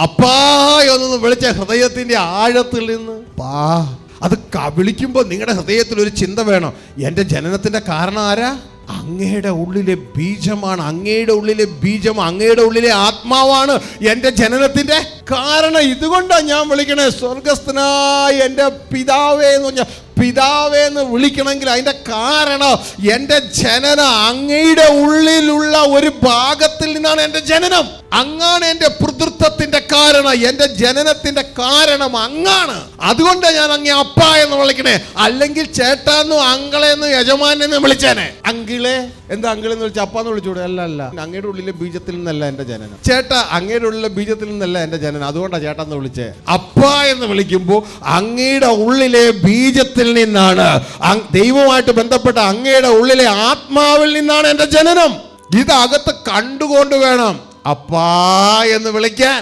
അപ്പാ എന്നൊന്ന് വിളിച്ച ഹൃദയത്തിന്റെ ആഴത്തിൽ നിന്ന് അത് വിളിക്കുമ്പോൾ നിങ്ങളുടെ ഹൃദയത്തിൽ ഒരു ചിന്ത വേണം. എൻ്റെ ജനനത്തിന്റെ കാരണം ആരാ? അങ്ങയുടെ ഉള്ളിലെ ബീജമാണ്. അങ്ങയുടെ ഉള്ളിലെ ബീജം, അങ്ങയുടെ ഉള്ളിലെ ആത്മാവാണ് എൻ്റെ ജനനത്തിന്റെ കാരണം. ഇതുകൊണ്ടാണ് ഞാൻ വിളിക്കണേ സ്വർഗസ്ഥനായ എൻ്റെ പിതാവേ എന്ന് പറഞ്ഞാൽ. പിതാവേ എന്ന് വിളിക്കണമെങ്കിൽ അതിൻ്റെ കാരണം എൻ്റെ ജനനം അങ്ങയുടെ ഉള്ളിലുള്ള ഒരു ഭാഗത്തിൽ നിന്നാണ് എൻ്റെ ജനനം. അങ്ങാണ് എൻ്റെ പിതൃത്വത്തിന്റെ കാരണം. എൻ്റെ ജനനത്തിന്റെ കാരണം അങ്ങാണ്. അതുകൊണ്ടാണ് ഞാൻ അങ്ങേ അപ്പ എന്ന് വിളിക്കണേ. അല്ലെങ്കിൽ ചേട്ടാന്നും അങ്കളെന്നും യജമാനെന്ന് വിളിച്ചേനെ. അങ്കിളെ എന്താ അങ്കിളെന്ന് വിളിച്ച അപ്പാന്ന് വിളിച്ചൂടെ? അല്ല, അങ്ങയുടെ ഉള്ളിലെ ബീജത്തിൽ നിന്നല്ല എൻ്റെ ജനനം. ചേട്ടാ അങ്ങയുടെ ഉള്ളിലെ ബീജത്തിൽ നിന്നല്ല എൻ്റെ ജനനം. അതുകൊണ്ടാണ് ചേട്ടാന്ന് വിളിച്ചേ. അപ്പ എന്ന് വിളിക്കുമ്പോൾ അങ്ങയുടെ ഉള്ളിലെ ബീജത്തിൽ നിന്നാണ്, ദൈവവുമായിട്ട് ബന്ധപ്പെട്ട അങ്ങയുടെ ഉള്ളിലെ ആത്മാവിൽ നിന്നാണ് എൻ്റെ ജനനം. ഇതകത്ത് കണ്ടുകൊണ്ട് വേണം അപ്പാ എന്ന് വിളിക്കാൻ.